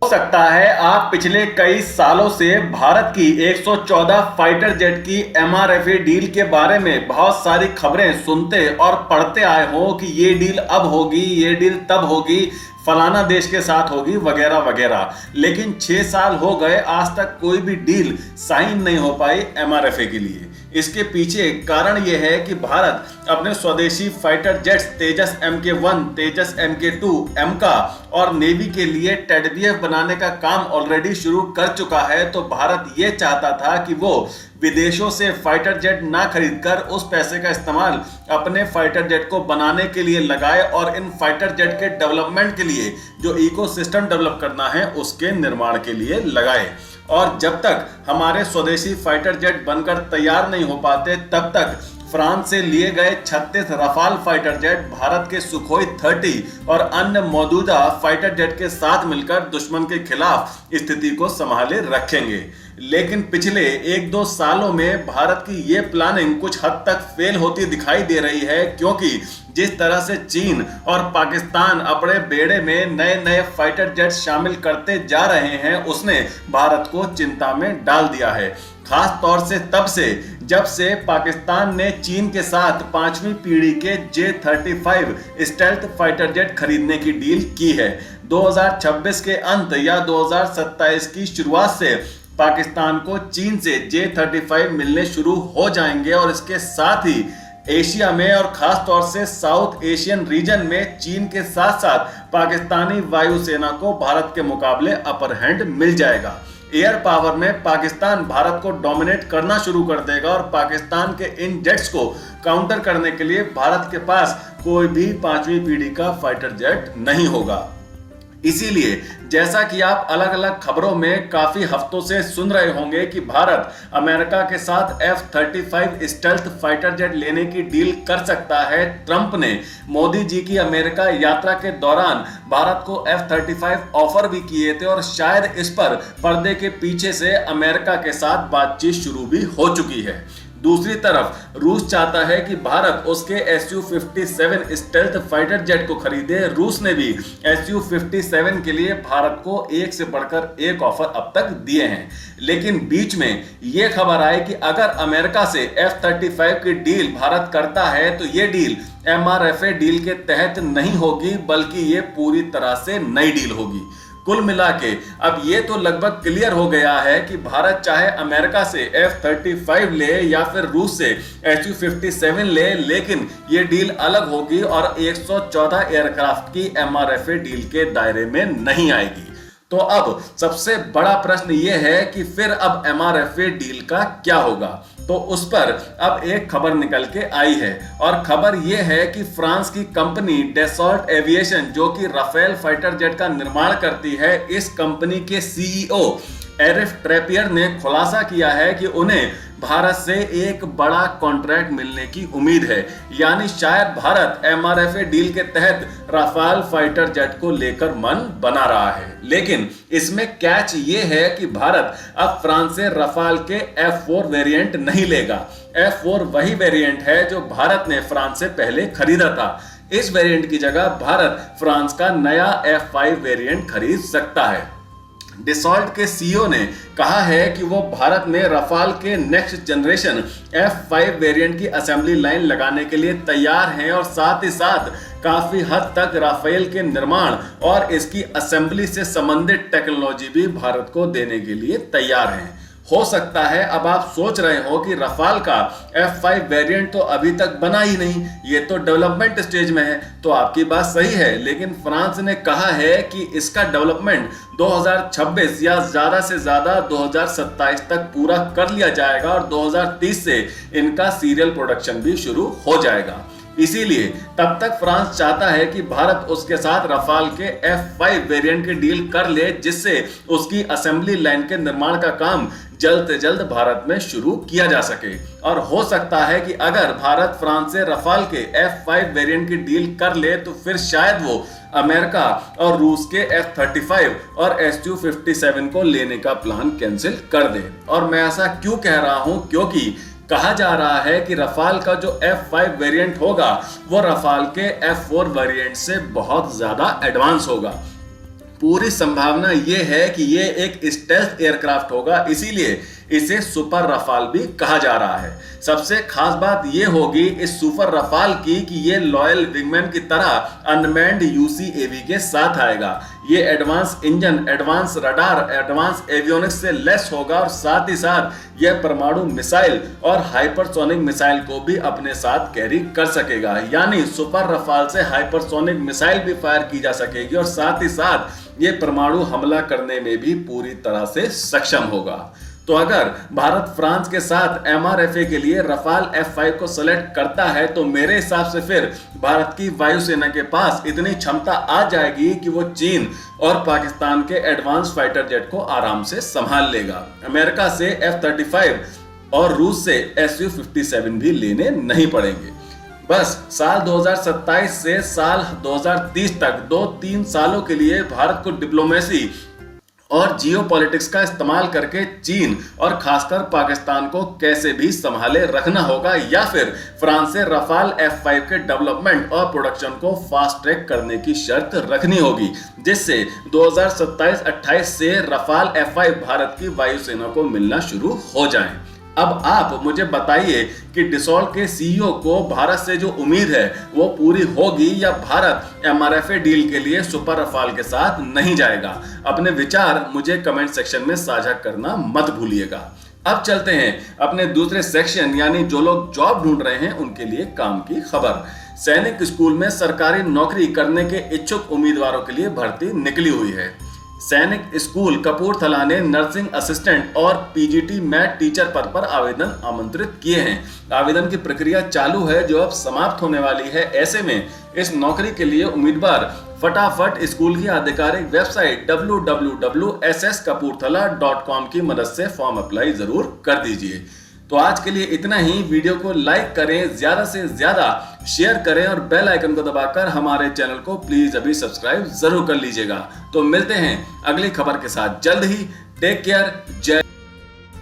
हो सकता है आप पिछले कई सालों से भारत की 114 फाइटर जेट की एमआरएफए डील के बारे में बहुत सारी खबरें सुनते और पढ़ते आए हो कि ये डील अब होगी, ये डील तब होगी, फलाना देश के साथ होगी, वगैरह वगैरह। लेकिन 6 साल हो गए, आज तक कोई भी डील साइन नहीं हो पाई एमआरएफए के लिए। इसके पीछे कारण यह है कि भारत अपने स्वदेशी फाइटर जेट्स तेजस MK1, तेजस MK2, एमका और नेवी के लिए टेडबीएफ बनाने का काम ऑलरेडी शुरू कर चुका है। तो भारत ये चाहता था कि वो विदेशों से फाइटर जेट ना खरीदकर उस पैसे का इस्तेमाल अपने फाइटर जेट को बनाने के लिए लगाए और इन फाइटर जेट के डेवलपमेंट के लिए जो इकोसिस्टम डेवलप करना है उसके निर्माण के लिए लगाए। और जब तक हमारे स्वदेशी फाइटर जेट बनकर तैयार नहीं हो पाते, तब तक फ्रांस से लिए गए 36 रफाल फाइटर जेट भारत के सुखोई 30 और अन्य मौजूदा फाइटर जेट के साथ मिलकर दुश्मन के खिलाफ स्थिति को संभाले रखेंगे। लेकिन पिछले 1-2 सालों में भारत की ये प्लानिंग कुछ हद तक फेल होती दिखाई दे रही है, क्योंकि जिस तरह से चीन और पाकिस्तान अपने बेड़े में नए नए फाइटर जेट शामिल करते जा रहे हैं, उसने भारत को चिंता में डाल दिया है। खास तौर से तब से जब से पाकिस्तान ने चीन के साथ 5वीं पीढ़ी के J-35 स्टेल्थ फाइटर जेट खरीदने की डील की है। 2026 के अंत या 2027 की शुरुआत से पाकिस्तान को चीन से J-35 मिलने शुरू हो जाएंगे और इसके साथ ही एशिया में और खास तौर से साउथ एशियन रीजन में चीन के साथ साथ पाकिस्तानी वायुसेना को भारत के मुकाबले अपर हैंड मिल जाएगा। एयर पावर में पाकिस्तान भारत को डोमिनेट करना शुरू कर देगा और पाकिस्तान के इन जेट्स को काउंटर करने के लिए भारत के पास कोई भी 5वीं पीढ़ी का फाइटर जेट नहीं होगा। इसीलिए जैसा कि आप अलग अलग खबरों में काफी हफ्तों से सुन रहे होंगे कि भारत अमेरिका के साथ F-35 स्टेल्थ फाइटर जेट लेने की डील कर सकता है। ट्रंप ने मोदी जी की अमेरिका यात्रा के दौरान भारत को F-35 ऑफर भी किए थे और शायद इस पर पर्दे के पीछे से अमेरिका के साथ बातचीत शुरू भी हो चुकी है। दूसरी तरफ रूस चाहता है कि भारत उसके Su-57 स्टेल्थ फाइटर जेट को खरीदे। रूस ने भी Su-57 के लिए भारत को एक से बढ़कर एक ऑफर अब तक दिए हैं। लेकिन बीच में यह खबर आई कि अगर अमेरिका से F-35 की डील भारत करता है तो यह डील एमआरएफए डील के तहत नहीं होगी, बल्कि ये पूरी तरह से नई डील होगी। कुल मिला के अब ये तो लगभग क्लियर हो गया है कि भारत चाहे अमेरिका से F-35 ले या फिर रूस से Su-57 ले, लेकिन ये डील अलग होगी और 114 एयरक्राफ्ट की एमआरएफए डील के दायरे में नहीं आएगी। तो अब सबसे बड़ा प्रश्न ये है कि फिर अब एमआरएफए डील का क्या होगा। तो उस पर अब एक खबर निकल के आई है और खबर यह है कि फ्रांस की कंपनी डैसॉल्ट एविएशन, जो कि राफेल फाइटर जेट का निर्माण करती है, इस कंपनी के सीईओ एरिफ ट्रैपियर ने खुलासा किया है कि उन्हें भारत से एक बड़ा कॉन्ट्रैक्ट मिलने की उम्मीद है। यानी शायद भारत एमआरएफए डील के तहत राफेल फाइटर जेट को लेकर मन बना रहा है। लेकिन इसमें कैच ये है कि भारत अब फ्रांस से राफेल के F-4 वेरिएंट नहीं लेगा। F-4 वही वेरिएंट है जो भारत ने फ्रांस से पहले खरीदा था। इस वेरिएंट की जगह भारत फ्रांस का नया F-5 वेरिएंट खरीद सकता है। डैसॉल्ट के सीईओ ने कहा है कि वो भारत में राफेल के नेक्स्ट जनरेशन F-5 वेरिएंट की असेंबली लाइन लगाने के लिए तैयार हैं और साथ ही साथ काफी हद तक राफेल के निर्माण और इसकी असेंबली से संबंधित टेक्नोलॉजी भी भारत को देने के लिए तैयार हैं। हो सकता है अब आप सोच रहे हो कि राफेल का F-5 वेरिएंट तो अभी तक बना ही नहीं, ये तो डेवलपमेंट स्टेज में है। तो आपकी बात सही है, लेकिन फ्रांस ने कहा है कि इसका डेवलपमेंट 2026 या ज्यादा से ज्यादा 2027 तक पूरा कर लिया जाएगा और 2030 से इनका सीरियल प्रोडक्शन भी शुरू हो जाएगा। इसीलिए तब तक फ्रांस चाहता है कि भारत उसके साथ राफेल के F-5 वेरिएंट की डील कर ले, जिससे उसकी असेंबली लाइन के निर्माण का काम जल्द से जल्द भारत में शुरू किया जा सके। और हो सकता है कि अगर भारत फ्रांस से राफेल के F-5 वेरिएंट की डील कर ले तो फिर शायद वो अमेरिका और रूस के F-35 और Su-57 को लेने का प्लान कैंसिल कर दे। और मैं ऐसा क्यों कह रहा हूं, क्योंकि कहा जा रहा है कि राफेल का जो F-5 वेरिएंट होगा वो राफेल के F-4 वेरिएंट से बहुत ज्यादा एडवांस होगा। पूरी संभावना ये है कि ये एक स्टेल्थ एयरक्राफ्ट होगा, इसीलिए इसे सुपर रफाल भी कहा जा रहा है। सबसे खास बात ये होगी इस सुपर रफाल की कि ये लॉयल विंगमैन की तरह अनमैन्ड यूसीएवी के साथ आएगा। ये advance engine, advance radar, advance avionics से लेस होगा और साथ ही साथ यह परमाणु मिसाइल और हाइपरसोनिक मिसाइल को भी अपने साथ कैरी कर सकेगा। यानी सुपर रफाल से हाइपरसोनिक मिसाइल भी फायर की जा सकेगी और साथ ही साथ ये परमाणु हमला करने में भी पूरी तरह से सक्षम होगा। तो अगर भारत फ्रांस के साथ एमआरएफए के लिए रफाल F5 को सेलेक्ट करता है तो मेरे हिसाब से फिर भारत की वायुसेना के पास इतनी क्षमता आ जाएगी कि वो चीन और पाकिस्तान के एडवांस फाइटर जेट को आराम से संभाल लेगा। अमेरिका से F-35 और रूस से Su-57 भी लेने नहीं पड़ेंगे। बस साल 2027 से साल 2030 तक 2-3 सालों के लिए भारत को डिप्लोमेसी और जियोपॉलिटिक्स का इस्तेमाल करके चीन और खासकर पाकिस्तान को कैसे भी संभाले रखना होगा, या फिर फ्रांस से रफाल F5 के डेवलपमेंट और प्रोडक्शन को फास्ट ट्रैक करने की शर्त रखनी होगी, जिससे 2027-28 से रफाल F5 भारत की वायुसेना को मिलना शुरू हो जाएं। अब आप मुझे बताइए कि डसॉल्ट के सीईओ को भारत से जो उम्मीद है वो पूरी होगी या भारत एमआरएफए डील के लिए सुपर रफाल के साथ नहीं जाएगा। अपने विचार मुझे कमेंट सेक्शन में साझा करना मत भूलिएगा। अब चलते हैं अपने दूसरे सेक्शन, यानी जो लोग जॉब ढूंढ रहे हैं उनके लिए काम की खबर। सैनिक स्कूल में सरकारी नौकरी करने के इच्छुक उम्मीदवारों के लिए भर्ती निकली हुई है। सैनिक स्कूल कपूरथला ने नर्सिंग असिस्टेंट और पीजीटी मैथ टीचर पद पर आवेदन आमंत्रित किए हैं। आवेदन की प्रक्रिया चालू है जो अब समाप्त होने वाली है। ऐसे में इस नौकरी के लिए उम्मीदवार फटाफट स्कूल की आधिकारिक वेबसाइट www.sskapurthala.com की मदद से फॉर्म अप्लाई जरूर कर दीजिए। तो आज के लिए इतना ही। वीडियो को लाइक करें, ज्यादा से ज्यादा शेयर करें और बेल आइकन को दबाकर हमारे चैनल को प्लीज अभी सब्सक्राइब जरूर कर लीजिएगा। तो मिलते हैं अगली खबर के साथ जल्द ही। Take care. जय